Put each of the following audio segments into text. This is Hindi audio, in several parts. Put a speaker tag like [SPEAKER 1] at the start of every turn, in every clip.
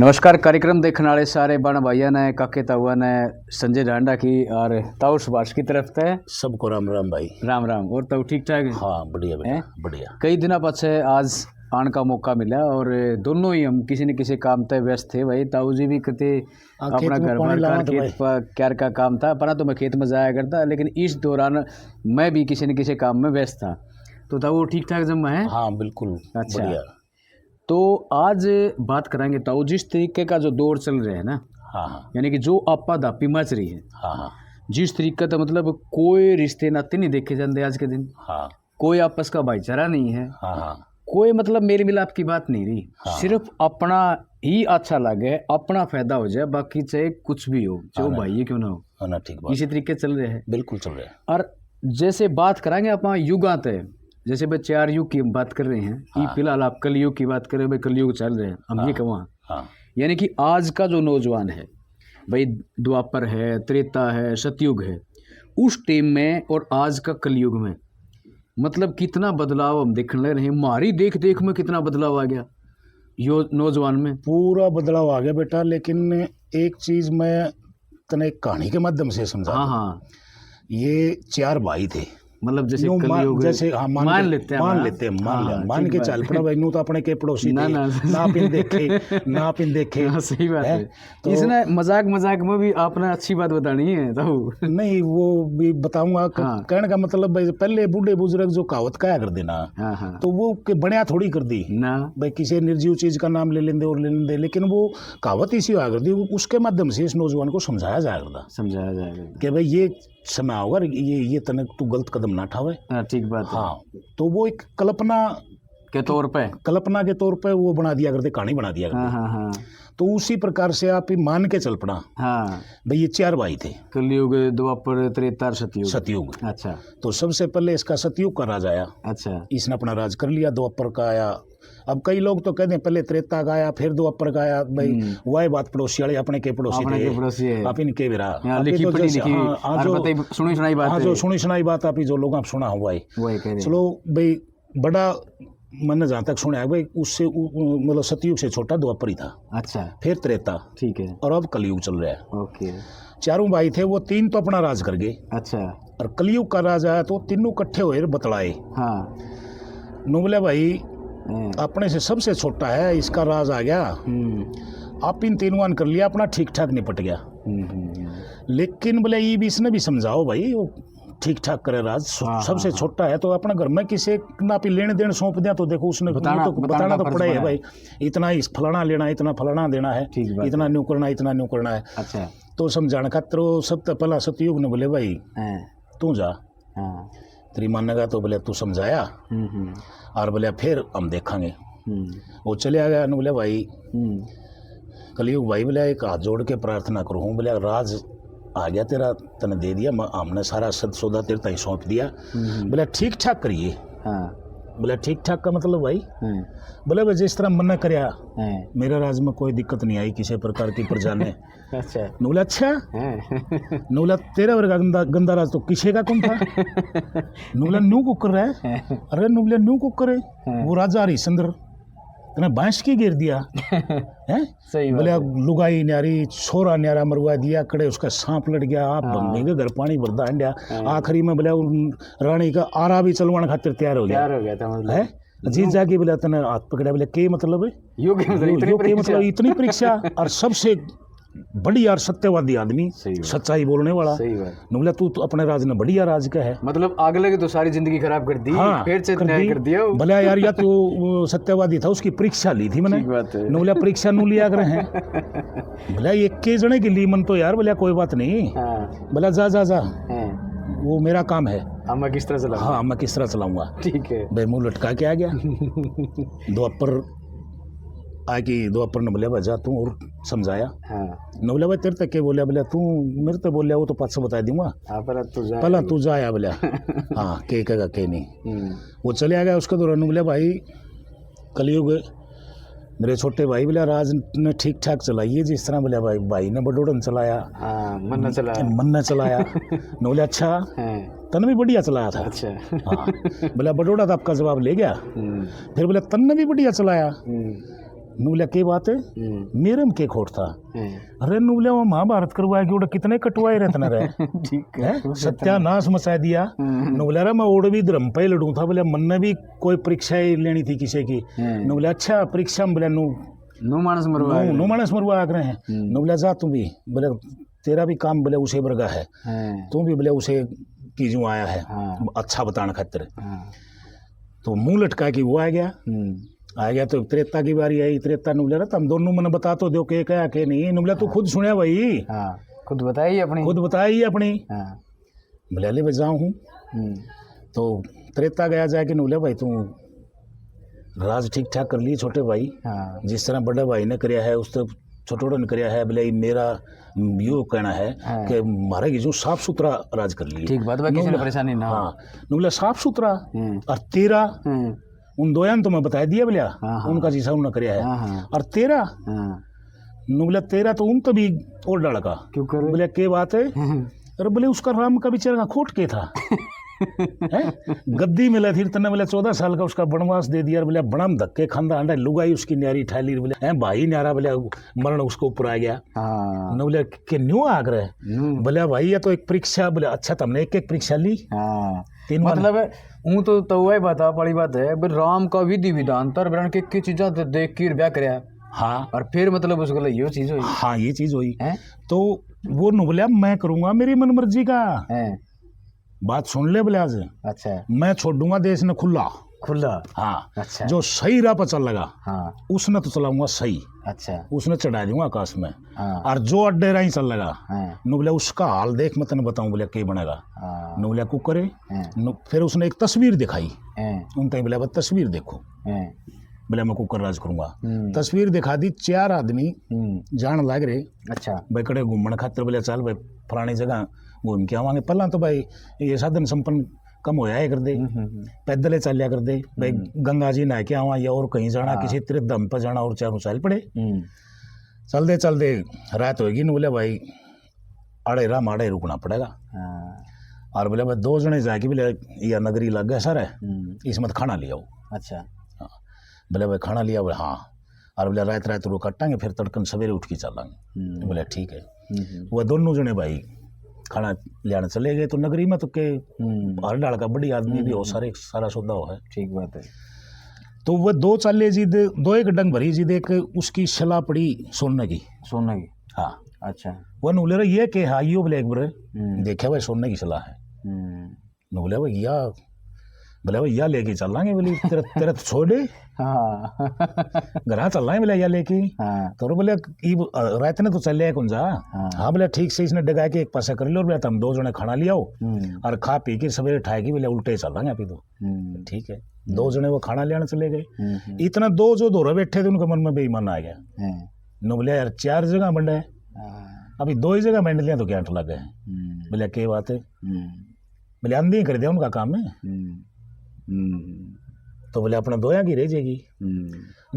[SPEAKER 1] नमस्कार। कार्यक्रम देखने वाले सारे बण भाइयों ने, काके ताऊआ ने, संजय डांडा की और ताऊ सुभाष की तरफ से
[SPEAKER 2] सबको राम राम भाई।
[SPEAKER 1] राम राम। और ताऊ ठीक ठाक है?
[SPEAKER 2] हाँ बढ़िया बेटा, बढ़िया।
[SPEAKER 1] कई दिनों पीछे आज आने का मौका मिला और दोनों ही हम किसी न किसी काम पे व्यस्त थे। भाई ताऊ जी भी कहते अपना घर बार खेत क्यार का काम था, पर तो मैं खेत में जाया करता, लेकिन इस दौरान मैं भी किसी न किसी काम में व्यस्त था। तो ताऊ ठीक ठाक जमा है?
[SPEAKER 2] हाँ बिल्कुल।
[SPEAKER 1] अच्छा,
[SPEAKER 2] बढ़िया।
[SPEAKER 1] तो आज बात करेंगे ताऊ जिस तरीके का जो दौर चल रहा है ना,
[SPEAKER 2] हाँ
[SPEAKER 1] यानी कि जो आपा धापी मच रही है,
[SPEAKER 2] हाँ
[SPEAKER 1] जिस तरीके का मतलब कोई रिश्ते नाते नहीं देखे जाते आज के दिन।
[SPEAKER 2] हाँ
[SPEAKER 1] कोई आपस का भाईचारा नहीं है।
[SPEAKER 2] हाँ
[SPEAKER 1] कोई मतलब मेल मिलाप की बात नहीं रही। सिर्फ अपना ही अच्छा लगे, अपना फायदा हो जाए, बाकी चाहे कुछ भी हो, चाहे वो भाई क्यों ना हो
[SPEAKER 2] ना। ठीक बात।
[SPEAKER 1] इसी तरीके चल रहे हैं।
[SPEAKER 2] बिल्कुल चल रहे हैं।
[SPEAKER 1] और जैसे बात करांगे अपना युगात है, जैसे भाई 4 युग की बात कर रहे हैं। ये फिलहाल आप कलयुग की बात करें, भाई कलयुग चल रहे हैं हम। ये कहवा यानी कि आज का जो नौजवान है भाई, द्वापर है, त्रेता है, सतयुग है, उस टाइम में और आज का कलयुग में मतलब कितना बदलाव हम देखने लग रहे हैं। हमारी देख देख में कितना बदलाव आ गया यो नौजवान में।
[SPEAKER 2] पूरा बदलाव आ गया बेटा। लेकिन एक चीज मैं तने एक कहानी के माध्यम से समझा।
[SPEAKER 1] हाँ,
[SPEAKER 2] ये 4 भाई थे।
[SPEAKER 1] मतलब जैसे
[SPEAKER 2] जैसे मान लेते हैं मान के चल पड़ा भाई। नू तो अपने के पड़ोसी थे, ना पिन देखे।
[SPEAKER 1] सही बात है। तो इसने मजाक में भी आपने अच्छी बात बतानी है तो
[SPEAKER 2] नहीं, वो भी बताऊंगा। कहने का मतलब भाई पहले बूढ़े बुजुर्ग जो कहावत कहा कर देना, तो वो के बढ़िया थोड़ी कर दी ना भाई। किसी निर्जीव चीज का नाम ले लेंदे और ले लेंदे, लेकिन वो कहावत इसी हुआ कर दी। उसके माध्यम से इस नौजवान को समझाया जाएगा कि भाई ये समय होगा, ये तने तू गलत कदम ना उठावे।
[SPEAKER 1] ठीक बात है।
[SPEAKER 2] हाँ, तो वो एक कल्पना के तौर पे वो बना दिया करते, कहानी बना दिया करते। तो उसी प्रकार से आप मान के चल पड़ा। भाई ये 4 भाई थे,
[SPEAKER 1] कलयुग, द्वापर, त्रेता,
[SPEAKER 2] सतयुग।
[SPEAKER 1] अच्छा, तो
[SPEAKER 2] सबसे पहले इसका सतयुग का राज आया।
[SPEAKER 1] अच्छा,
[SPEAKER 2] इसने अपना राज कर लिया। द्वापर का आया। अब कई लोग तो कहते हैं पहले त्रेता का आया, फिर द्वापर का आया। भाई वही बात पड़ोसी वाले अपने के पड़ोसी थे, आप इनके विरा जो सुनी सुनाई बात आप जो लोग आप सुना हुआ है। चलो भाई, बड़ा मैंने जहाँ तक सुना है भाई, उससे मतलब सतयुग से छोटा द्वापर ही था। अच्छा, फिर त्रेता, ठीक है, और अब कलयुग चल रहा है। ओके। 4 भाई थे, वो 3 तो अपना राज कर गए। अच्छा, और कलयुग का राज आया तो तीनों इकट्ठे हुए बतलाए। नो बोले भाई अपने से सबसे छोटा है, इसका राज आ गया। आप इन तीनों कर लिया, अपना ठीक ठाक निपट गया। लेकिन बोले ये भी इसने भी समझाओ भाई, वो ठीक ठाक करे राज। सबसे छोटा है तो अपना घर में किसी ना भी लेने देने सौंप दिया तो देखो उसने बताना तो पड़ा है भाई। इतना इस फलाना लेना, इतना फलाना देना है, इतना न्यू करना, इतना न्यू करना है। अच्छा, तो समझाने खातर सब तो पहला सतयुग ने बोले भाई तू जा, तेरी मानेगा तो बोले तू समझाया, और बोले फिर हम देखेंगे। वो चले गया। बोले भाई कलयुग भाई बोले एक हाथ जोड़ के प्रार्थना करूँ, बोले राज आ गया तेरा, तने दे दिया, हमने सारा सद सौदा तेरे ताई सौंप दिया। बोले ठीक ठाक करिए। बोले ठीक ठाक का मतलब भाई, बोले भाई जिस तरह मना करया मेरे राज में कोई दिक्कत नहीं आई किसी प्रकार की प्रजा ने। अच्छा, बोला अच्छा, बोला तेरा वर्गा गंदा राज तो किसी का कौन था? बोला न्यू कुकर है। अरे बोले न्यू कुकर है, वो राजा हरिश्चंद्र तने बांस की गिर दिया है। सही बोले लुगाई न्यारी, छोरा न्यारा मरवा दिया, कड़े उसका सांप लड़ गया, आप बंदे के घर पानी भरदा अंडा। आखिरी में बोले रानी का आरा भी चलवाने खातिर तैयार हो गया है। जी जाके बोले तने हाथ पकड़ा। बोले के मतलब है यो के मतलब इतनी परीक्षा। और सबसे बड़ी और सत्यवादी आदमी, सच्चाई बोलने वाला। बोला तू तो अपने राज ने बढ़िया राज का है, मतलब आग लगे तो सारी जिंदगी खराब कर दी। फिर से न्याय कर दिया। भले यार या तो सत्यवादी था, उसकी परीक्षा ली थी मैंने। बोला परीक्षा नू लिया कर हैं। बोला एक के जने की ली मन तो यार। बोला कोई बात नहीं। बोला जा जा जा, वो मेरा काम है, मैं किस तरह चलाऊंगा। हाँ, मैं किस तरह चलाऊंगा। ठीक है भाई, मुँह लटका के आ गया। द्वापर आके द्वापर ने बोले भाई जा तू और समझाया। न बोले भाई तेरे तक के बोलिया। बोले तू मेरे तो बोलिया, वो तो पास से बता दूंगा, पहला तू जाया। बोलिया हाँ के कहेगा के नहीं। वो चले गया। उसके दौरान बोले भाई कलयुग मेरे छोटे भाई बोले राज ने ठीक ठाक चलाई है जिस तरह। बोले भाई ने बडोड़न चलाया, मन न चलाया। न बोले अच्छा, तन भी बढ़िया चलाया था। अच्छा, हाँ। बोला बडोड़ा तो आपका जवाब ले गया। फिर बोले तन ने भी बढ़िया चलाया। नुबला के बात है मेरे में के खोट था। अरे नुबला वो महाभारत करवाया कि कितने कटवाए रहते न रहे ठीक है सत्यानाश मचा दिया। नुबला रे मैं ओड भी धर्म पे लड़ू था बोले मन ने भी कोई परीक्षा लेनी थी किसी की। नुबला अच्छा परीक्षा में बोले नो मानस मरवा रहे हैं। नुबला जा तू भी बोले तेरा भी काम बोले उसे वर्गा है तू भी बोले उसे की जो आया है अच्छा बताने खातिर। तो मुंह लटका कि वो आ गया तो त्रेता की बारी आई। त्रेता नुबला रहा तुम दोनों मैंने बता तो दो के क्या के नहीं। नुबला तू खुद सुने भाई खुद बताई अपनी बोले ले मैं जाऊँ हूँ। तो त्रेता गया जाके नुबला भाई तू राज ठीक ठाक कर लिए छोटे भाई जिस तरह बड़े भाई ने कराया है उस तरह छोटोड़े ने कराया है। बोले मेरा यो कहना है कि मारे जो साफ सुथरा राज कर लिए ठीक बात किसी ने परेशानी ना। हाँ नुबला साफ सुथरा और तेरा उन दोयान तो मैं बता दिया बोलिया उनका जैसा उन्होंने कराया है। और तेरा नुबला तेरा तो उन तो भी और डाला का क्यों कर बोले के बात है। अरे बोले उसका राम का बेचारा खोट के था गद्दी मिला थी तने बोले 14 साल का उसका वनवास दे दिया। बोले बड़ा धक्के खांदा अंडा लुगाई उसकी न्यारी ठाली बोले भाई न्यारा बोले मरण उसको ऊपर आ गया। न बोले के न्यू आग रहे बोले भाई ये तो एक परीक्षा बोले अच्छा तुमने एक परीक्षा ली तीन
[SPEAKER 1] मतलब हूँ तो वही बता पड़ी बात है राम का विधि विधान तर ब्रण के चीजा देख के ब्याह कराया। हाँ और फिर मतलब उसको ये चीज हुई।
[SPEAKER 2] हाँ ये चीज हुई तो वो न बोले मैं करूंगा मेरी मन मर्जी का बात सुन ले बोले आज अच्छा मैं छोड़ दूंगा देश ने खुला हाँ अच्छा जो सही राह पर चल लगा उसने तो चलाऊंगा सही अच्छा उसने चढ़ा दूंगा आकाश में और जो अड्डे राही चल लगा नु बोले उसका हाल देख मैं तेने बताऊं बोले क्या बनेगा। नु बोले कु करे फिर उसने एक तस्वीर दिखाई उन तक बोले तस्वीर देखो बोले मैं कुकर राज करूंगा। तस्वीर दिखा दी 4 आदमी जान लग रहे अच्छा भाई कड़े घूमने खातिर बोले चल भाई फलानी जगह घूम के आवांगे। पहला तो भाई ये साधन संपन्न कम होया है कर दे पैदल चलिया कर दे भाई गंगा जी नहा के आवा या और कहीं जाना किसी तीर्थ धाम पर जाना और चारों चल पड़े चल दे रात होगी न बोले भाई आड़े राम आड़े रुकना पड़ेगा। और बोले भाई 2 जने जाके बोले यह नगरी लग गया सर इसमें खाना ले आओ। अच्छा बोले भाई खाना लिया बोले हाँ और बोले रात रुक काटांगे फिर तड़कन सवेरे उठ के चलेंगे। बोले ठीक है वह दोनों जने भाई खाना लियाने चले गए। तो नगरी में तो के हर डाल का बड़ी आदमी भी हो सारा सौदा हो है ठीक बात है। तो वह 2 चाले जी 2 एक डंग भरी जी देख उसकी सलाह पड़ी सोने की हाँ अच्छा वह नुले रहा ये के हाँ यो बोले एक बार देखा भाई सोने की सलाह है नुले भाई या बोले भाई या लेके चल लांगे बोले तेरा तो छोड़ दे घर चल रहे बोले या लेके तो बोले रात ने तो चल लिया कौन जा हाँ बोले ठीक से इसने डगा के एक पासा कर लो बोले तुम 2 जने खाना लिया और खा पी के सवेरे ठाएगी बोले उल्टे चल रहे अभी तो ठीक है। 2 जने वो खाना लेने चले गए। इतना 2 जो दौरे बैठे थे उनके मन में बेईमान आ गया न बोले यार 4 जगह मंडे अभी 2 ही जगह मंड लिया तो क्या लग गए। बोले क्या बात है बोले आंधी कर दिया उनका काम है तो बोले अपना दोया की रह जाएगी।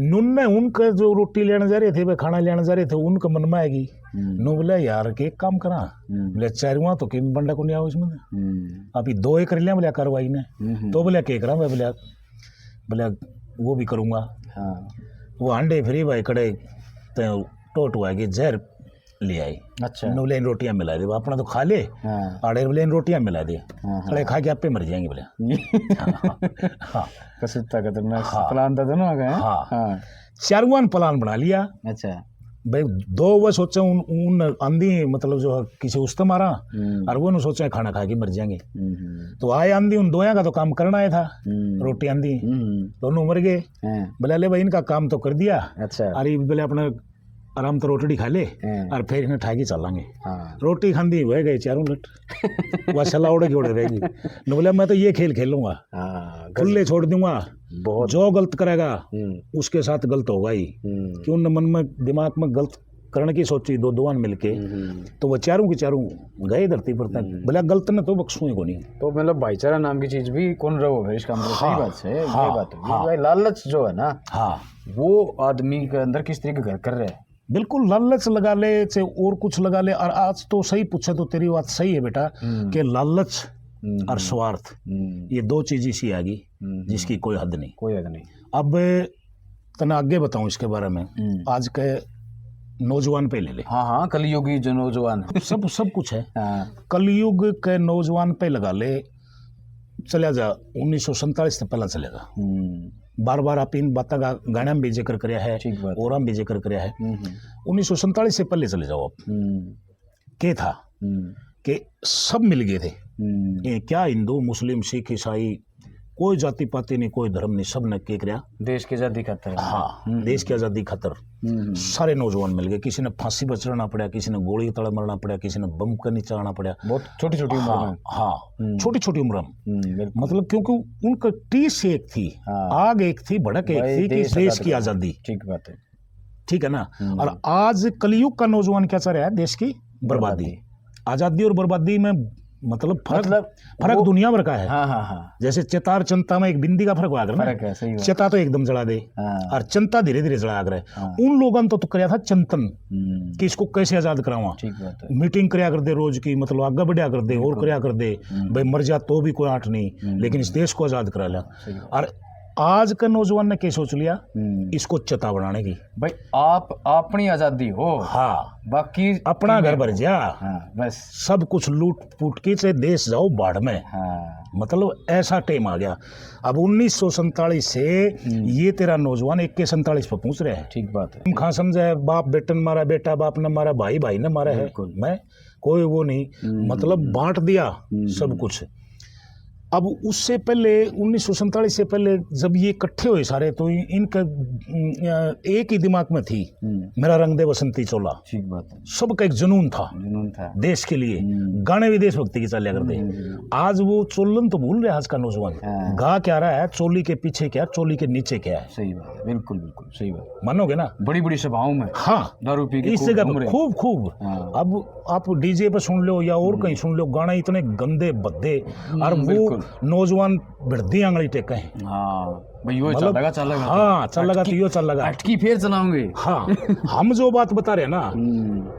[SPEAKER 2] नुन्ने उनका जो रोटी लेने जा रहे थे वे खाना लेने जा रहे थे उनका मन में आएगी नु बोले यार के काम करा बोले 4वां तो किम बंडा को नहीं आओ इसमें अभी 2 ही कर लिया बोले कार्रवाई ने तो बोले क्या करा बोले वो भी करूँगा। वो अंडे फ्री भाई कड़े टोट हुआ कि जहर ले आई अच्छा नुलेन रोटियां मिला दे अपना तो खा ले आड़े नुलेन रोटियां मिला दे खड़े खा के आप पे मर जाएंगे बोले
[SPEAKER 1] कसुत्ता खतरनाक प्लान था ना
[SPEAKER 2] हाँ 4वां प्लान बना लिया। अच्छा भाई 2 वो सोचे उन आंधी मतलब जो किसी उस तो मारा और वो सोचे खाना खा के मर जाएंगे। तो आए आंधी उन 2 का तो काम करना है था रोटी आंधी दोनों मर गए। बोले ले भाई इनका काम तो कर दिया अच्छा अरे बोले अपना आराम तो रोटी खा ले और फिर इन्हें ठाकी चलांगे। रोटी खांदी हुए गए 4 लट वह सला उड़े की उड़े रहेगी न बोले मैं तो ये खेल खेलूंगा खुले छोड़ दूंगा जो गलत करेगा उसके साथ गलत होगा ही कि उन मन में दिमाग में गलत करने की सोची 2 मिलके तो वह 4 के 4 गए धरती पर तक बोला गलत ने तो बख्शूंगे को नहीं।
[SPEAKER 1] तो मतलब भाईचारा नाम की चीज भी कौन रहो है इसका मतलब सही बात है ये बात है। लालच जो है ना वो आदमी के अंदर किस तरीके घर कर रहे हैं
[SPEAKER 2] बिल्कुल लालच लगा ले चाहे और कुछ लगा ले। और आज तो सही पूछे तो तेरी बात सही है बेटा कि लालच और स्वार्थ ये 2 चीज इसी आ गई जिसकी कोई हद नहीं। अब तना आगे बताऊं इसके बारे में। आज के नौजवान पे ले ले।
[SPEAKER 1] हाँ हाँ, कलयुगी जो नौजवान
[SPEAKER 2] सब कुछ है।
[SPEAKER 1] हाँ।
[SPEAKER 2] कलयुग के नौजवान पे लगा ले, चला जा 1947 से पहला चलेगा। बार बार आप इन बातों का गाना में भी जिक्र कराया है और हम भी जिक्र कराया है। 1947 से पहले चले जाओ आप। क्या था कि सब मिल गए थे। ये क्या हिंदू मुस्लिम सिख ईसाई कोई जाति पाति नहीं, कोई धर्म नहीं, सब ने क्या किया,
[SPEAKER 1] देश की आजादी खातर।
[SPEAKER 2] हाँ, देश की आजादी खातर सारे नौजवान मिल गए। किसी ने फांसी पर चढ़ना पड़ा, किसी ने गोली तले मरना पड़ा, किसी ने बम के नीचे आना पड़ा।
[SPEAKER 1] बहुत छोटी छोटी उम्र में।
[SPEAKER 2] हाँ, छोटी छोटी उम्र में। मतलब क्योंकि उनका टीस एक थी, आग एक थी, भड़क एक थी कि देश की आजादी।
[SPEAKER 1] ठीक बात है,
[SPEAKER 2] ठीक है ना। और आज कलयुग का नौजवान क्या चाह रहा है? देश की बर्बादी। आजादी और बर्बादी में मतलब फर्क दुनिया भर का है।
[SPEAKER 1] हाँ हाँ हाँ।
[SPEAKER 2] जैसे चेतार चंता में एक बिंदी का फर्क हुआ
[SPEAKER 1] है। सही
[SPEAKER 2] चेता तो एकदम जला दे और चंता धीरे धीरे जला रहा है। उन लोगों ने तो कराया था चिंतन कि इसको कैसे आजाद करावा। मीटिंग कराया कर दे रोज की, मतलब आगे बढ़िया कर दे और कराया कर दे, भाई मर जा तो भी कोई आठ नहीं, लेकिन इस देश को आजाद करा लिया। और आज का नौजवान ने क्या सोच लिया, इसको चेता बनाने की।
[SPEAKER 1] भाई आप अपनी आजादी हो,
[SPEAKER 2] हाँ,
[SPEAKER 1] बाकी
[SPEAKER 2] अपना घर भर जा,
[SPEAKER 1] हाँ, बस
[SPEAKER 2] सब कुछ लूट फूट के से देश जाओ बाढ़ में।
[SPEAKER 1] हाँ।
[SPEAKER 2] मतलब ऐसा टाइम आ गया। अब 1947 से ये तेरा नौजवान 41-47 पर पहुंच रहा है।
[SPEAKER 1] ठीक बात है।
[SPEAKER 2] तुम कहाँ समझे, बाप बेटन मारा, बेटा बाप ने मारा, भाई भाई ने मारा है, मैं कोई वो नहीं, मतलब बांट दिया सब कुछ। अब उससे पहले 1947 से पहले जब ये इकट्ठे हुए सारे, तो इनका एक ही दिमाग में थी, मेरा रंग दे बसंती चोला।
[SPEAKER 1] ठीक बात है।
[SPEAKER 2] सबका एक जुनून था देश के लिए। गाने भी देशभक्ति की चलिया करते। आज वो चोलन तो भूल रहे आज का नौजवान। गा क्या रहा है, चोली के पीछे क्या, चोली के नीचे क्या है।
[SPEAKER 1] सही बात है, बिल्कुल बिल्कुल सही बात।
[SPEAKER 2] मानोगे ना,
[SPEAKER 1] बड़ी बड़ी सभाओं में,
[SPEAKER 2] हाँ,
[SPEAKER 1] दारू पी के
[SPEAKER 2] इस जगह खूब। अब आप डीजे पे सुन लो या और कहीं सुन लो, गाना इतने गंदे भद्दे, और वो नौजवान भिड़दी आंगली टेका है।
[SPEAKER 1] हाँ भाई, यो चल लगा।
[SPEAKER 2] हाँ, चल लगा तो यो चल लगा,
[SPEAKER 1] अटकी फिर चलाऊंगे।
[SPEAKER 2] हाँ, हम जो बात बता रहे हैं ना,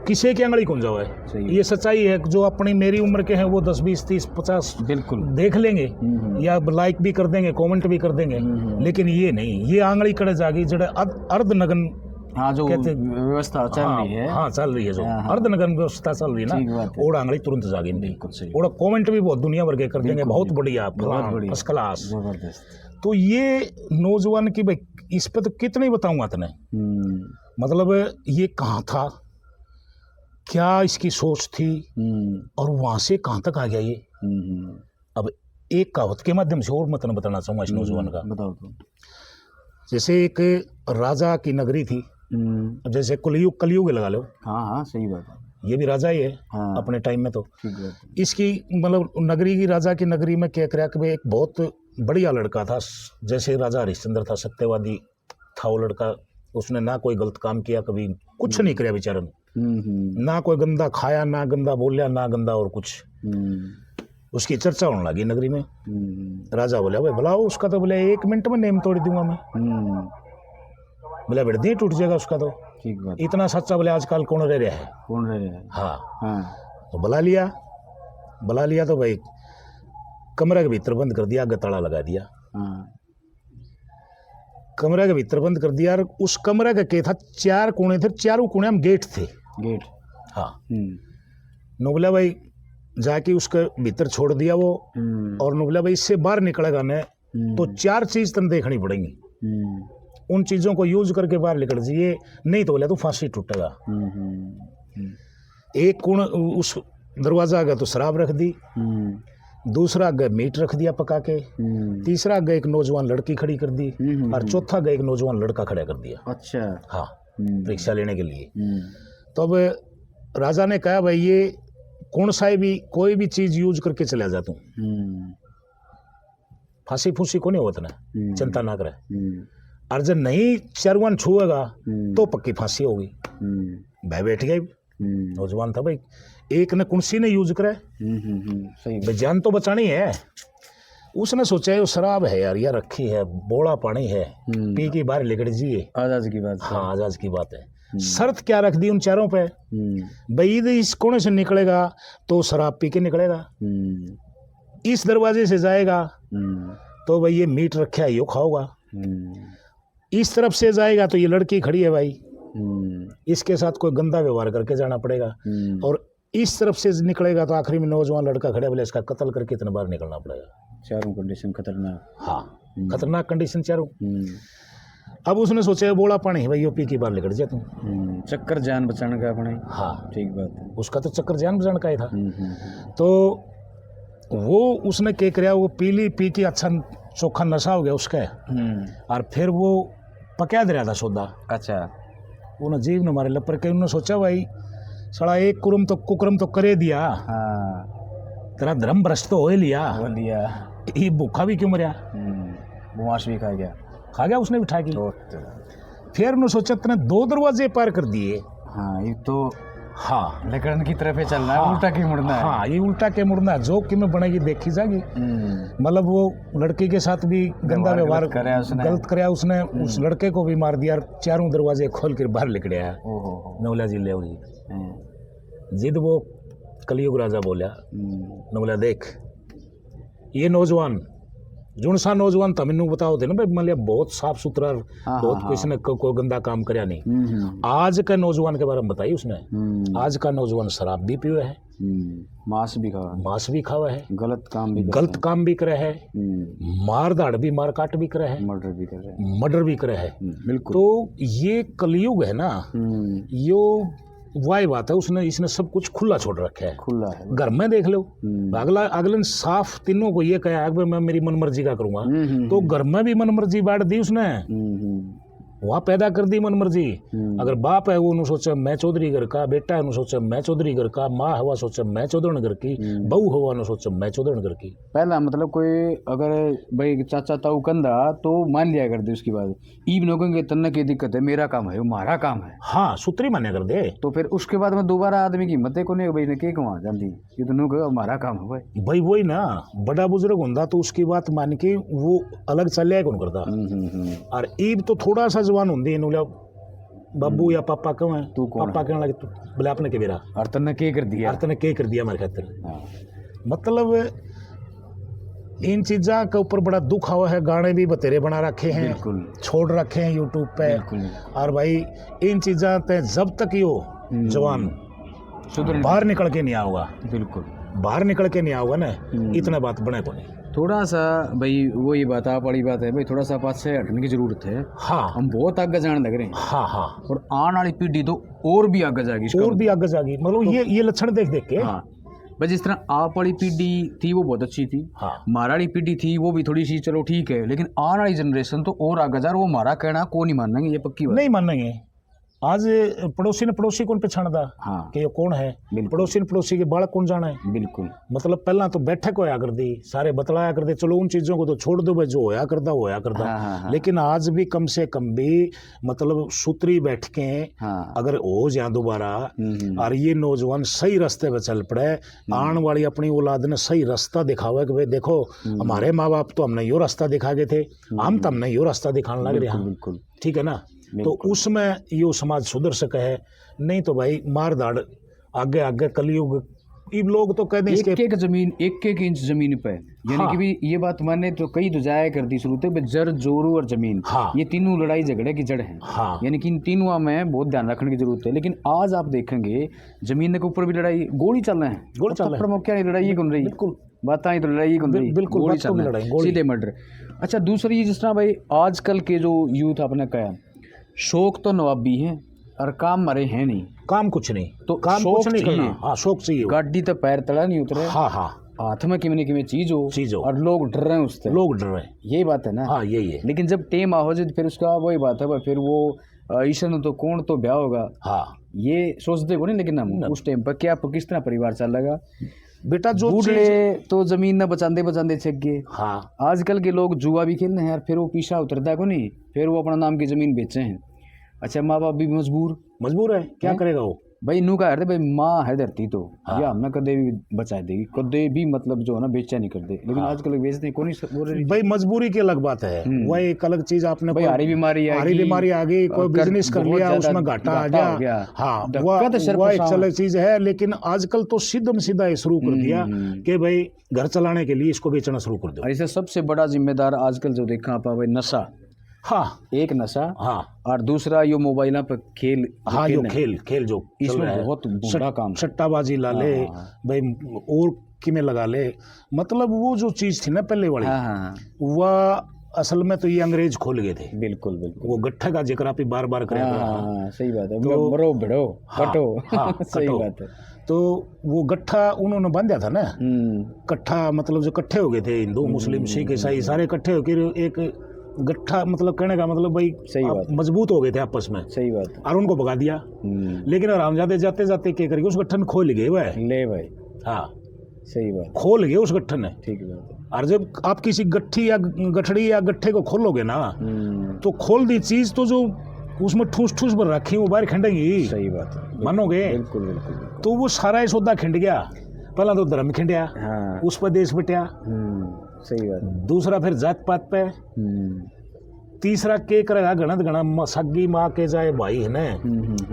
[SPEAKER 2] किसे की आंगली कौन जाओ है, ये सच्चाई है। जो अपनी मेरी उम्र के हैं वो 10, 20, 30, 50 बिल्कुल देख लेंगे या लाइक भी कर देंगे, कमेंट भी कर देंगे, लेकिन ये नहीं, ये आंगली कड़े जागी जड़े अर्धनगन।
[SPEAKER 1] हाँ, जो व्यवस्था चल रही है,
[SPEAKER 2] हाँ चल रही है, जो अर्धनगन व्यवस्था चल रही है ना, ओड़ा आंगली तुरंत जागी। बिल्कुल सही। ओड़ा कमेंट भी बहुत दुनिया भर के कर देंगे, बहुत बढ़िया, फर्स्ट क्लास, जबरदस्त। तो ये नौजवान की भाई, इस पे तो कितने बताऊंगा तने। मतलब ये कहाँ था, क्या इसकी सोच थी, और वहां से कहाँ तक आ गया ये। अब एक कहावत के माध्यम से और मतलब बताना चाहूंगा इस नौजवान का। बताओ तो। जैसे एक राजा की नगरी थी, जैसे कलयुग लगा लो।
[SPEAKER 1] हाँ, सही बात है।
[SPEAKER 2] ये भी राजा ही है। हाँ। अपने टाइम में तो इसकी मतलब नगरी की, राजा की नगरी में क्या कराया कि एक बहुत बढ़िया लड़का था। जैसे राजा हरिश्चंद्र था, सत्यवादी था वो लड़का। उसने ना कोई गलत काम किया, कभी कुछ नहीं किया बेचारन, ना कोई गंदा खाया, ना गंदा बोलिया, ना गंदा और कुछ। उसकी चर्चा होने लगी नगरी में। राजा बोला, भाई बुलाओ उसका, तो बोले 1 मिनट में नेम तोड़ दूंगा मैं। बोला वृद्धि टूट जाएगा उसका तो। ठीक बात। इतना सच्चा बोले आजकल कौन रह रहा है, कौन रह रहा है। हाँ। तो बुला लिया तो भाई कमरे के भीतर बंद कर दिया, आगे ताला लगा दिया। कमरे के भीतर बंद कर दिया। और उस कमरे का क्या था, 4 कोने थे, चारों कोने में गेट थे। गेट, हाँ। नोबला भाई जाके उसके भीतर छोड़ दिया वो। और नोबला भाई इससे बाहर निकलेगा ना तो 4 चीज तन देखनी पड़ेंगी। उन चीजों को यूज करके बाहर निकल जाइए, नहीं तो बोले तो फांसी टूटेगा। एक कोण उस दरवाजा आगे तो शराब रख दी, दूसरा आगे मीट रख दिया पका के, तीसरा आगे एक नौजवान लड़की खड़ी कर दी, और चौथा आगे एक नौजवान लड़का खड़ा कर दिया। अच्छा, हाँ, परीक्षा लेने के लिए। तो अब राजा ने कहा, भाई ये कौन सा भी कोई भी चीज यूज करके चला जा तू, फांसी फूसी को नहीं होता ना, चिंता ना करे। और जब नहीं चरवन छुएगा तो पक्की फांसी होगी। भाई बैठ गए, नौजवान था भाई, एक ने कुंसी ने यूज करे, सही जान तो बचानी है। उसने सोचा ये शराब है यार, यह रखी है, बोला पानी है, पी के बाहर निकल जाइए। आजाद की बात, हाँ आजाद की बात है। शर्त क्या रख दी उन चारों पे, भाई इस कोने से निकलेगा तो शराब पी के निकलेगा, इस दरवाजे से जाएगा तो भाई ये मीट रखा है यो खाओगा, इस तरफ से जाएगा तो ये लड़की खड़ी है भाई, इसके साथ कोई गंदा व्यवहार करके जाना पड़ेगा, और इस तरफ से निकलेगा तो आखिरी में नौजवान लड़का खड़ा बोले इसका कत्ल करके इतना बाहर निकलना पड़ेगा।
[SPEAKER 1] चारों कंडीशन खतरनाक।
[SPEAKER 2] हाँ, खतरनाक कंडीशन चारों। अब उसने सोचा बोला पानी भाई यूपी की बाहर निकल जा तू,
[SPEAKER 1] चक्कर जान बचाने का अपने।
[SPEAKER 2] हाँ
[SPEAKER 1] ठीक बात है,
[SPEAKER 2] उसका तो चक्कर जान बचाने का ही था। तो वो उसने क्या किया, वो पी के अच्छा चोखा नशा हो गया उसका, और फिर वो पका दे रहा था सौदा। अच्छा, उन्हें जीव न मारे लपर के उन्होंने सोचा भाई साला एक कुकरम तो करे दिया। हाँ, तेरा धर्म भ्रष्ट तो हो ही लिया, ये भूखा भी क्यों मरिया,
[SPEAKER 1] बुआश भी खा गया
[SPEAKER 2] उसने बिठा की। फिर उन्होंने सोचा तेने 2 दरवाजे पार कर दिए।
[SPEAKER 1] हाँ, ये तो
[SPEAKER 2] हाँ
[SPEAKER 1] लकड़न की तरफ चलना है, उल्टा के मुड़ना है।
[SPEAKER 2] हाँ, ये उल्टा के मुड़ना है, जो कि में बनेगी देखी जाएगी। मतलब वो लड़की के साथ भी गंदा व्यवहार गलत कराया उसने, उस लड़के को भी मार दिया, चारों दरवाजे खोल कर बाहर निकले आया नवला जिले जिद। वो कलयुग राजा बोला नवला देख ये नौजवान जुन सा नौजवान था मैनू बताओ थे ना भाई, मान लिया बहुत साफ सुथरा, बहुत किसी ने कोई गंदा काम करया नहीं। आज का नौजवान के बारे में बताइए उसने, आज का नौजवान शराब भी पियो है,
[SPEAKER 1] मांस भी खावा है, गलत
[SPEAKER 2] काम भी करे है, मार दाड़ भी मार काट भी करे है, मर्डर भी करे है।
[SPEAKER 1] बिल्कुल।
[SPEAKER 2] तो ये कलयुग है ना, यो वाही बात है, इसने सब कुछ खुला छोड़ रखा है, खुला है। घर में देख लो, अगले साफ तीनों को ये कहा मैं मेरी मनमर्जी का करूंगा, तो घर में भी मनमर्जी बांट दी उसने, वहाँ पैदा कर दी मनमर्जी। अगर बाप है वो सोचा मैं चौधरी घर का, बेटा है सोचा मैं चौधरी घर का, माँ हुआ सोचा मैं चौधरी घर की, बहू हुआ सोचा मैं चौधरी घर की।
[SPEAKER 1] पहला मतलब कोई अगर भाई चाचा ताऊ कंधा तो मान लिया कर दे, उसकी बात ईब नोकेंगे तन्ने की दिक्कत है, मेरा काम है, वो हमारा काम है।
[SPEAKER 2] हाँ, सूत्री मान्या कर दे।
[SPEAKER 1] तो फिर उसके बाद में दोबारा आदमी की हिम्मत को नहीं भाई ने के कमा जाती, ये तो नो हमारा काम है
[SPEAKER 2] भाई वही ना, बड़ा बुजुर्ग होता तो उसकी बात मान के वो अलग चल कौन करता। और ईब तो थोड़ा सा जवान होंगी बोला बाबू या पापा क्यों है, तू पापा कहने लगे, तू बोले आपने के मेरा
[SPEAKER 1] और तन्ने के कर दिया,
[SPEAKER 2] और तन्ने के कर दिया मेरे खातिर। मतलब इन चीज़ों के ऊपर बड़ा दुख हुआ है, गाने भी बतेरे बना रखे हैं, छोड़ रखे हैं यूट्यूब पे। और भाई इन चीज़ों पे जब तक यो जवान बाहर निकल के नहीं आऊगा, बिल्कुल बाहर निकल के नहीं आऊगा ना, इतना बात बने को नहीं।
[SPEAKER 1] थोड़ा सा भाई वो ये बात आप बड़ी बात है भाई, थोड़ा सा पास से हटने की जरूरत है।
[SPEAKER 2] हाँ,
[SPEAKER 1] हम बहुत आगे जाने लग रहे हैं।
[SPEAKER 2] हाँ हाँ,
[SPEAKER 1] और आने वाली पीढ़ी तो और भी आगे जाएगी,
[SPEAKER 2] और भी आगे जाएगी। मतलब तो, ये लक्षण देख देख के।
[SPEAKER 1] हाँ भाई, जिस तरह आप वाली पीढ़ी थी वो बहुत अच्छी थी,
[SPEAKER 2] हाँ,
[SPEAKER 1] हमारा वाली पीढ़ी थी वो भी थोड़ी सी चलो ठीक है, लेकिन आने वाली जनरेशन तो और आगे जा, वो हमारा कहना को नहीं मानेंगे, ये पक्की बात
[SPEAKER 2] नहीं मानेंगे। आज पड़ोसी ने पड़ोसी कौन पहचान दा, हाँ, कि ये कौन है, पड़ोसी ने पड़ोसी के बालक कौन जाना है।
[SPEAKER 1] बिल्कुल।
[SPEAKER 2] मतलब पहला तो बैठक होया कर दी, सारे बतलाया कर दे, चलो उन चीजों को तो छोड़ दो भाई, जो होया करता। हाँ। लेकिन आज भी कम से कम भी मतलब सूत्री बैठ के, हाँ, अगर हो जाए दोबारा और ये नौजवान सही रास्ते पे चल पड़े, आने वाली अपनी औलाद ने सही रास्ता दिखावा कि भाई देखो हमारे माँ बाप तो हमने यो रास्ता दिखा गए थे, हम तो हमने यो रास्ता दिखाने लग रहे हैं, ठीक है ना। तो उसमें यो समाज सुधर सके है, नहीं तो भाई मार दाड़ आगे आगे कलयुग। ये लोग तो कहते हैं
[SPEAKER 1] एक जमीन एक इंच जमीन पे, यानी हाँ, कि भी ये बात माने तो कई तो जाया करती शुरू थे जर जोरू और जमीन, हाँ, ये तीनों लड़ाई झगड़े की जड़ है। हाँ, यानी कि इन तीनों में बहुत ध्यान रखने की जरूरत है। लेकिन आज आप देखेंगे जमीन के ऊपर भी लड़ाई, गोली चल रहे हैं, गोली चल रहा है, क्या नहीं लड़ाई गुन रही, बिल्कुल बात आई तो लड़ाई गुन रही, बिल्कुल गोली चल रहा है, सीधे मर्डर। अच्छा, दूसरी जिस तरह भाई आजकल के जो यूथ आपने कहा शौक तो नवाबी है और काम मरे हैं नहीं,
[SPEAKER 2] काम कुछ नहीं,
[SPEAKER 1] तो काम कुछ नहीं
[SPEAKER 2] करना। हाँ, शौक चाहिए,
[SPEAKER 1] गाड़ी तो पैर तला नहीं उतरे।
[SPEAKER 2] हाँ हाँ,
[SPEAKER 1] हाथ में किमें चीज हो और लोग डर रहे हैं उससे, लोग डर रहे हैं, यही बात है ना।
[SPEAKER 2] हाँ, यही है।
[SPEAKER 1] लेकिन जब टेम आ हो जाए फिर उसका वही बात है, फिर वो ईशन तो कौन तो ब्याह होगा। हाँ, ये सोचते को नहीं, लेकिन हम उस टाइम पर क्या किस तरह परिवार चल लगा
[SPEAKER 2] बेटा, जो
[SPEAKER 1] तो जमीन न बचाते छक गए।
[SPEAKER 2] हाँ,
[SPEAKER 1] आजकल के लोग जुआ भी खेलने हैं, फिर वो पीछा उतरता है को नहीं, फिर वो अपना नाम की जमीन बेचे हैं। अच्छा, माँ बाप भी मजबूर है, क्या करेगा वो भाई, नू का भाई माँ है धरती तो, हाँ, या हमने कदे भी बचा देगी, कदे भी मतलब जो है ना बेचा नहीं कर दे। लेकिन हाँ, आजकल बेचते कौन भाई, मजबूरी की अलग बात है, वह एक अलग चीज। आपने भाई हारी बीमारी आ गई, कोई बिजनेस कर लिया उसमें घाटा आ गया, हाँ, वह एक अलग चीज है। लेकिन आजकल तो सीधा शुरू कर दिया कि भाई घर चलाने के लिए इसको बेचना शुरू कर दो। इसे सबसे बड़ा जिम्मेदार आजकल जो देखा आप भाई नशा,
[SPEAKER 2] हाँ,
[SPEAKER 1] एक नशा,
[SPEAKER 2] हाँ,
[SPEAKER 1] और दूसरा यो मोबाइल पर खेल,
[SPEAKER 2] हाँ, यो खेल जो
[SPEAKER 1] इसमें बहुत बुरा काम,
[SPEAKER 2] सट्टाबाजी ला ले भाई, और किमें लगा ले, मतलब वो जो चीज थी ना पहले वाली, वह असल में तो ये अंग्रेज खोल गए थे।
[SPEAKER 1] बिल्कुल बिल्कुल,
[SPEAKER 2] वो गट्ठा का जिक्र आप बार बार कर रहा
[SPEAKER 1] है। सही बात है, तो मरो भिड़ो कटो, सही बात है।
[SPEAKER 2] तो वो गट्ठा उन्होंने बांधा था ना, कट्ठा मतलब जो इकट्ठे हो गए थे हिंदू मुस्लिम सिख ईसाई सारे इकट्ठे होकर एक गट्ठा, मतलब कहने का मतलब भाई
[SPEAKER 1] सही बात,
[SPEAKER 2] मजबूत हो गए थे आपस में।
[SPEAKER 1] सही बात है।
[SPEAKER 2] और उनको भगा दिया, लेकिन आराम जाते जाते क्या करके उस गट्ठन खोल गए वह
[SPEAKER 1] ले भाई। हाँ सही बात,
[SPEAKER 2] खोल गए उस गट्ठन ने।
[SPEAKER 1] ठीक बात है।
[SPEAKER 2] और जब आप किसी गट्ठी या गठड़ी या गट्ठे को खोलोगे ना, तो खोल दी चीज तो जो उसमें ठूस ठूस भर रखी वो बाहर खिंडेगी।
[SPEAKER 1] सही बात है,
[SPEAKER 2] मानोगे?
[SPEAKER 1] बिल्कुल बिल्कुल।
[SPEAKER 2] तो वो सारा ही सौदा खिंड गया। पहला तो धर्म खिंडिया,
[SPEAKER 1] हाँ,
[SPEAKER 2] उस पर देश बटिया,
[SPEAKER 1] सही बात।
[SPEAKER 2] दूसरा फिर जात पात पे, तीसरा के करेगा गणत गणा सगी माँ के जाए भाई है ना,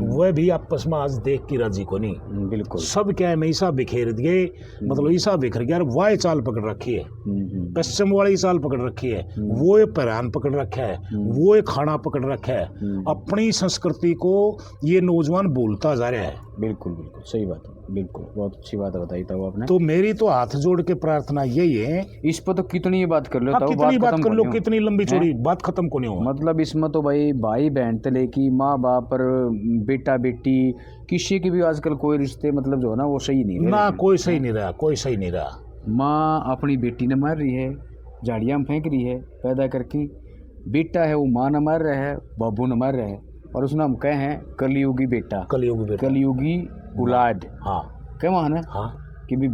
[SPEAKER 2] वह भी आपस में आज देख की राजी को नहीं। बिल्कुल, सब क्या है, ईसा बिखेर दिए, मतलब ईसा बिखर गया, वाह चाल पकड़ रखी है, पश्चिम वाली चाल पकड़ रखी है, वो ये पहरान पकड़ रखा है, वो ये खाना पकड़ रखा है। अपनी संस्कृति को ये नौजवान भूलता जा रहा है। बिल्कुल बिल्कुल सही बात है, बिल्कुल बहुत अच्छी बात बताई था आपने। तो मेरी तो हाथ जोड़ के प्रार्थना यही है, इस पर तो कितनी बात कर लो, कितनी बात कर लो, कितनी लंबी चौड़ी बात खत्म को नहीं हो। मतलब इसमें तो भाई बहन तले की, माँ बाप पर बेटा बेटी, किसी की भी आजकल कोई रिश्ते मतलब जो है ना वो सही नहीं ना, कोई सही नहीं रहा, कोई सही नहीं रहा। माँ अपनी बेटी ने मार रही है, झाड़ियाँ में फेंक रही है पैदा करके, बेटा है वो माँ न मार रहा है, बाबू न मार रहा है, और उसने हम कहे हैं कलयुगी बेटा, कलयुगी औलाद। हाँ, क्या माना? हाँ, कि भी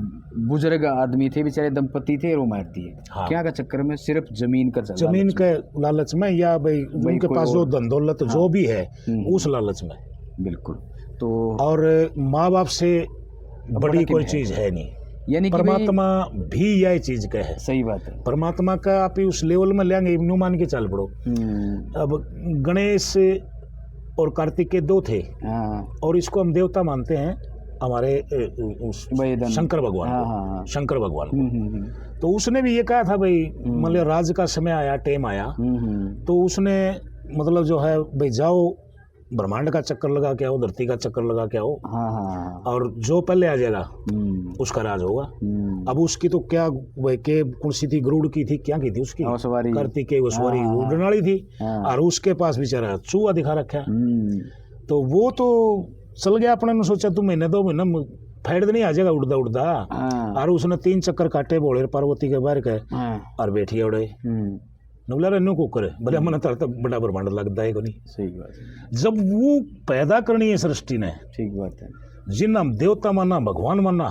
[SPEAKER 2] बुजुर्ग आदमी थे बेचारे, दंपति थे, और वो मार दिए। हाँ, क्या का चक्कर में? सिर्फ जमीन का, जमीन के लालच में, या भाई उनके पास जो धन दौलत जो भी है उस लालच में। बिल्कुल। तो और माँ बाप से बड़ी कोई चीज है नहीं, यानी परमात्मा भी यही चीज का है। सही बात है, परमात्मा का आप उस लेवल में लेंगे, यूं मान के चल पड़ो। अब गणेश और कार्तिक के दो थे, और इसको हम देवता मानते हैं हमारे शंकर भगवान को, शंकर भगवान को। तो उसने भी ये कहा था भाई, मतलब राज का समय आया, टाइम आया, तो उसने मतलब जो है भाई जाओ ब्रह्मांड का चक्कर लगा के आओ, धरती का चक्कर लगा के आओ, और जो पहले आ जाएगा उसका राज होगा। अब उसकी तो क्या भाई के कौन सी थी, गरुड़ की थी, क्या की थी उसकी कार्तिक के सवारी उड़नाली थी, और उसके पास बेचारा चूहा दिखा रखा है। तो वो तो चल गया, अपने ने सोचा तू महीने 2 महीने फैड नहीं आ जाएगा उड़दा उड़दा, और उसने 3 चक्कर काटे भोले पार्वती के बाहर के, और बैठी उड़े नवला रन्नू को करे भले मन तरता बड़ा ब्रह्मांड लगता है को नहीं। सही बात है, जब वो पैदा करनी है सृष्टि ने, ठीक बात है, जिन हम देवता माना, भगवान माना,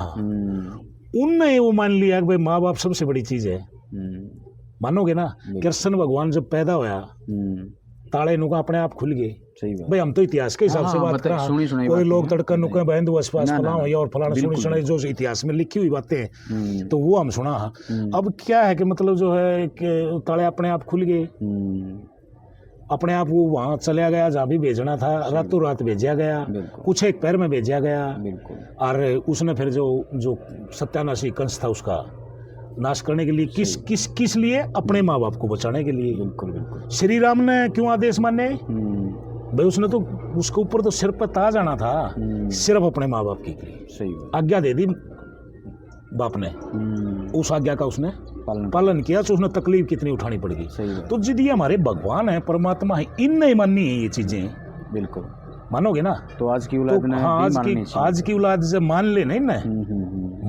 [SPEAKER 2] उनने वो मान लिया कि भाई माँ बाप सबसे बड़ी चीज है। मानोगे ना, कृष्ण भगवान जब पैदा होया, ताले नुका अपने आप खुल गए। सही बात भाई, हम तो इतिहास के हिसाब से बात कर रहे हैं, कोई लोग तड़का नुका बहन आसपास फलाना और फलाना सुनी जो इतिहास में लिखी हुई बातें, तो वो हम सुना। अब क्या है कि मतलब जो है कि ताले अपने आप खुल गए, अपने आप वो वहाँ चला गया जहाँ भी भेजना था, रातों रात भेजा गया, कुछ एक पैर में भेजा गया, और उसने फिर जो सत्यानाशी कंस था उसका नाश करने के लिए, किस लिए? अपने माँ बाप को बचाने के लिए। बिल्कुल बिल्कुल। श्री राम ने क्यों आदेश माने भाई? उसने तो उसके ऊपर तो सिर पर ताज आना था, सिर्फ अपने माँ बाप के लिए। सही आज्ञा दे दी बाप ने, उस आज्ञा का उसने पालन किया, तो उसने तकलीफ कितनी उठानी पड़ेगी। तो जिद ये हमारे भगवान है, परमात्मा है, इन नहीं माननी है ये चीजें। बिल्कुल मानोगे ना, तो आज की औलाद ने, आज की औलाद से मान ले नहीं ना,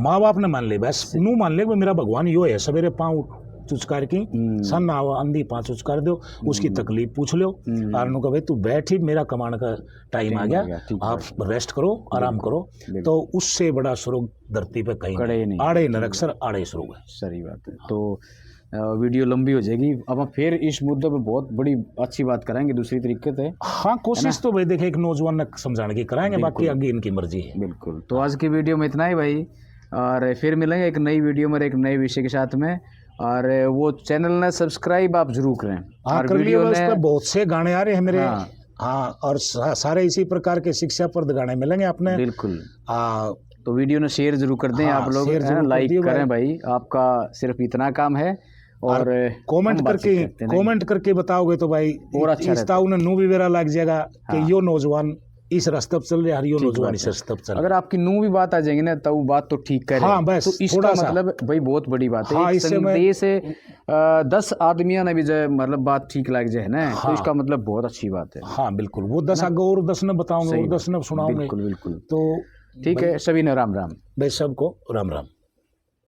[SPEAKER 2] माँ बाप ने मान ले, बस नू मान ले मेरा भगवान यो है, सवेरे पाँव चुचकार की सन आवा अंधी 5 चुचकार दो, उसकी तकलीफ पूछ लो, और नु भाई तू बैठ ही, मेरा कमाने का टाइम आ गया, आप रेस्ट करो, आराम करो। तो उससे बड़ा स्वर्ग धरती पे कहीं नहीं, आड़े नरक सर आड़े स्वर्ग है। सही बात है। तो वीडियो लंबी हो जाएगी, अब हम फिर इस मुद्दे पे बहुत बड़ी अच्छी बात करेंगे दूसरी तरीके से। हाँ, कोशिश तो भाई देखे एक नौजवान ने समझाने की कराएंगे, बाकी आगे इनकी मर्जी है। बिल्कुल। तो आज की वीडियो में इतना ही भाई, और फिर मिलेंगे एक नई वीडियो में एक नए विषय के साथ में, और वो चैनल ने सब्सक्राइब आप जरूर करें। हाँ, कर वीडियो में बहुत से गाने आ रहे हैं मेरे। हाँ, और सारे इसी प्रकार के शिक्षाप्रद गाने मिलेंगे अपने। बिल्कुल। तो वीडियो ने शेयर जरूर कर दें। आप लोग लाइक करें भाई, आपका सिर्फ इतना काम है,
[SPEAKER 1] और
[SPEAKER 2] कमेंट करके बताओगे तो भाई
[SPEAKER 1] और अच्छा
[SPEAKER 2] रहता है। नू भी मेरा लग जाएगा कि यो नौजवान इस रास्ते पर चल रहे हैं, यो नौजवान इस रास्ते पर चल रहे।
[SPEAKER 1] अगर आपकी नू भी बात आ जाएंगी ना तो वो बात तो ठीक करे।
[SPEAKER 2] हाँ, बस
[SPEAKER 1] तो इसका मतलब भाई बहुत बड़ी बात है। हाँ, एक संदेश से 10 आदमियों ने भी जो मतलब बात ठीक लग जाए ना, तो इसका मतलब बहुत अच्छी बात है।
[SPEAKER 2] हाँ बिल्कुल, वो 10 आगे और 10 न बताऊंगे और 10 न सुनाऊंगे।
[SPEAKER 1] बिल्कुल बिल्कुल।
[SPEAKER 2] तो
[SPEAKER 1] ठीक है, सभी ने राम राम।
[SPEAKER 2] भाई सबको राम राम।